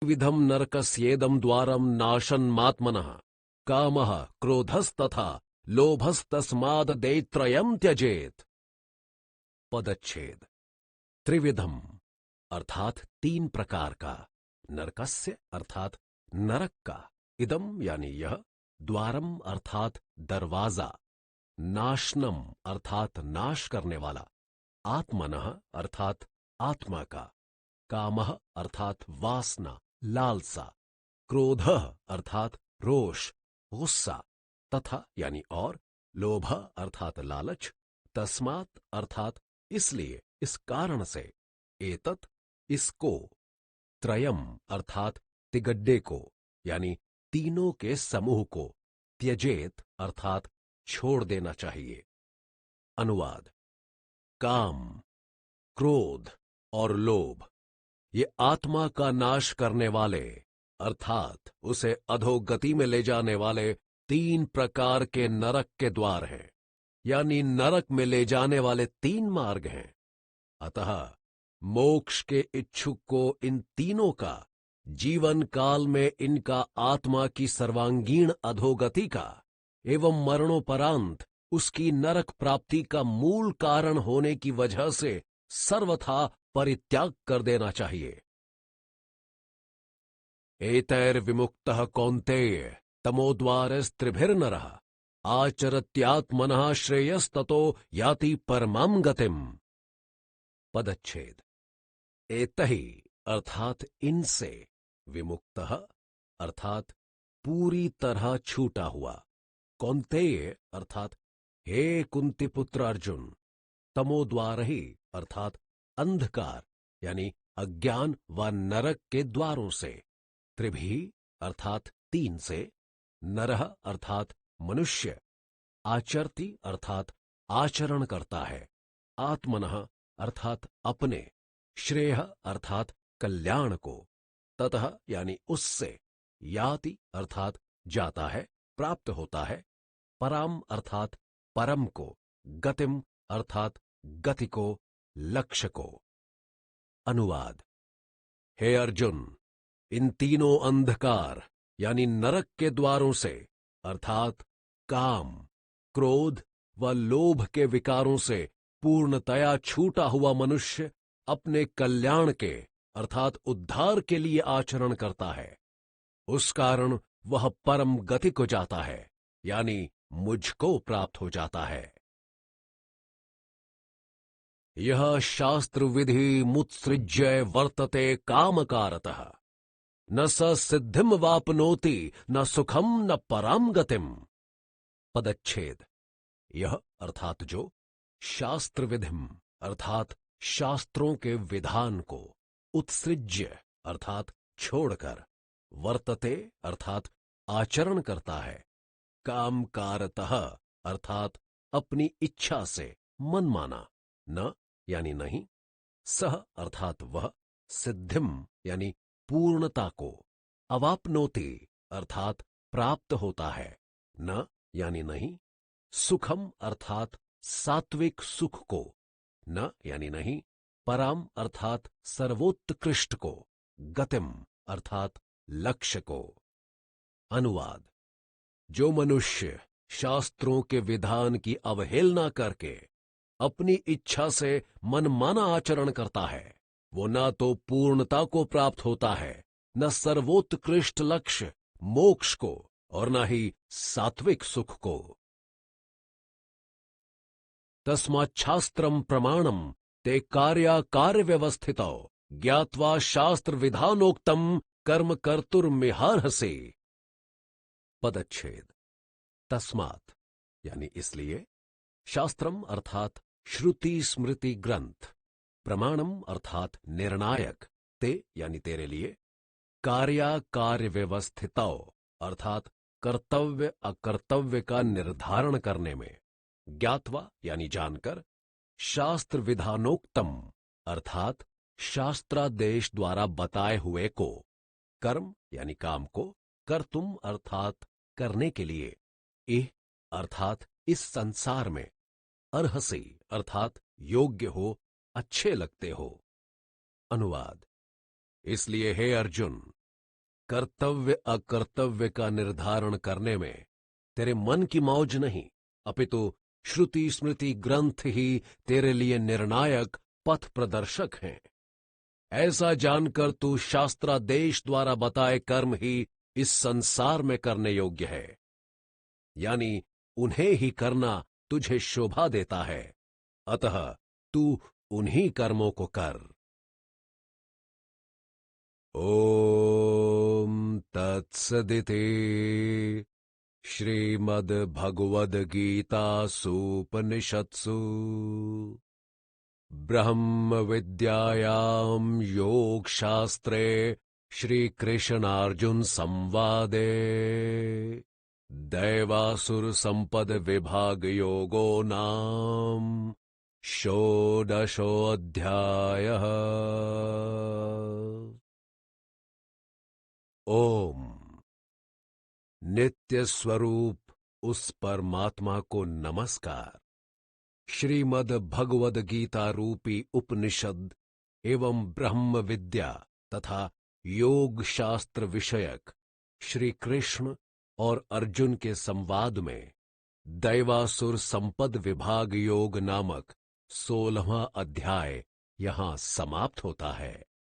विधम नरकस्येदम द्वारम नाशन्मात्मनः कामः क्रोधस्तथा लोभस्तस्माद् दैत्रयम् त्यजेत। पदच्छेद। त्रिविधम अर्थात तीन प्रकार का, नरकस्य अर्थात नरक का, इदम यानी यह, द्वारम अर्थात दरवाजा, नाशनम अर्थात नाश करने वाला, आत्मनः अर्थात आत्मा का, कामः अर्थात वासना लालसा, क्रोधः अर्थात रोष गुस्सा, तथा यानी और, लोभः अर्थात लालच, तस्मात् अर्थात इसलिए इस कारण से, एतत् इसको, त्रयम अर्थात तिगड्डे को यानी तीनों के समूह को, त्यजेत अर्थात छोड़ देना चाहिए। अनुवाद। काम, क्रोध और लोभ ये आत्मा का नाश करने वाले अर्थात उसे अधोगति में ले जाने वाले तीन प्रकार के नरक के द्वार हैं, यानी नरक में ले जाने वाले तीन मार्ग हैं। अतः मोक्ष के इच्छुक को इन तीनों का, जीवन काल में इनका आत्मा की सर्वांगीण अधोगति का एवं मरणोपरांत उसकी नरक प्राप्ति का मूल कारण होने की वजह से सर्वथा परित्याग कर देना चाहिए। एतैर्विमुक्तः कौन्तेय तमोद्वारस्त्रिभिर्नरः आचरत्यात्मनः श्रेयस्ततो याति परमां गतिम्। पदच्छेद। एतहि अर्थात इनसे, विमुक्तः अर्थात पूरी तरह छूटा हुआ, कौन्तेय अर्थात हे कुंती पुत्र अर्जुन, तमोद्वारहि अर्थात अंधकार यानी अज्ञान व नरक के द्वारों से, त्रिभी अर्थात तीन से, नरः अर्थात मनुष्य, आचरति अर्थात आचरण करता है, आत्मनः अर्थात अपने, श्रेयः अर्थात कल्याण को, ततः यानी उससे, याति अर्थात जाता है प्राप्त होता है, पराम अर्थात परम को, गतिम अर्थात गति को, लक्ष्य को। अनुवाद। हे अर्जुन, इन तीनों अंधकार यानी नरक के द्वारों से अर्थात काम, क्रोध व लोभ के विकारों से पूर्णतया छूटा हुआ मनुष्य अपने कल्याण के अर्थात उद्धार के लिए आचरण करता है। उस कारण वह परम गति को जाता है, यानी मुझको प्राप्त हो जाता है। यह शास्त्र विधि मुत्सृज्य वर्तते कामकारतः न स सिद्धिम वापनोति न सुखम न पराम गतिम। पदच्छेद। यह अर्थात जो, शास्त्र विधिम अर्थात शास्त्रों के विधान को, उत्सृज्य अर्थात छोड़कर, वर्तते अर्थात आचरण करता है, कामकारतः अर्थात अपनी इच्छा से, मनमाना, न यानी नहीं, सह अर्थात वह, सिद्धिम यानी पूर्णता को, अवाप्नोति अर्थात प्राप्त होता है, न यानी नहीं, सुखम अर्थात सात्विक सुख को, न यानी नहीं, पराम अर्थात सर्वोत्कृष्ट को, गतिम अर्थात लक्ष्य को। अनुवाद। जो मनुष्य शास्त्रों के विधान की अवहेलना करके अपनी इच्छा से मनमाना आचरण करता है, वो न तो पूर्णता को प्राप्त होता है, न सर्वोत्कृष्ट लक्ष्य मोक्ष को, और न ही सात्विक सुख को। तस्माच्छास्त्रम प्रमाणम ते कार्याकार व्यवस्थितौ ज्ञात्वा शास्त्र विधानोक्तम कर्म कर्तुर्मिहार्हसि। पदच्छेद। तस्मात् यानी इसलिए, शास्त्रम अर्थात श्रुति स्मृति ग्रंथ, प्रमाणम अर्थात निर्णायक, ते यानी तेरे लिए, कार्याकार व्यवस्थितौ अर्थात कर्तव्य अकर्तव्य का निर्धारण करने में, ज्ञात्वा यानी जानकर, शास्त्र विधानोक्तम अर्थात शास्त्रादेश द्वारा बताए हुए को, कर्म यानी काम को, कर्तुम अर्थात करने के लिए, इह अर्थात इस संसार में, अर्हसि अर्थात योग्य हो, अच्छे लगते हो। अनुवाद। इसलिए हे अर्जुन, कर्तव्य अकर्तव्य का निर्धारण करने में तेरे मन की मौज नहीं, अपितु श्रुति स्मृति ग्रंथ ही तेरे लिए निर्णायक पथ प्रदर्शक हैं। ऐसा जानकर तू शास्त्रादेश द्वारा बताए कर्म ही इस संसार में करने योग्य है, यानी उन्हें ही करना तुझे शोभा देता है। अतः तू उन्हीं कर्मों को कर। ओम तत्सदिति श्रीमद्भगवद्गीतासूपनिषत्सु ब्रह्म विद्यायां योग शास्त्रे श्रीकृष्णार्जुन संवादे दैवासुर संपद विभाग योगो नाम षोडशोऽध्यायः। ओम नित्य स्वरूप उस परमात्मा को नमस्कार। श्रीमद् भगवद गीता रूपी उपनिषद एवं ब्रह्म विद्या तथा योग शास्त्र विषयक श्री कृष्ण और अर्जुन के संवाद में दैवासुर संपद विभाग योग नामक 16वां अध्याय यहां समाप्त होता है।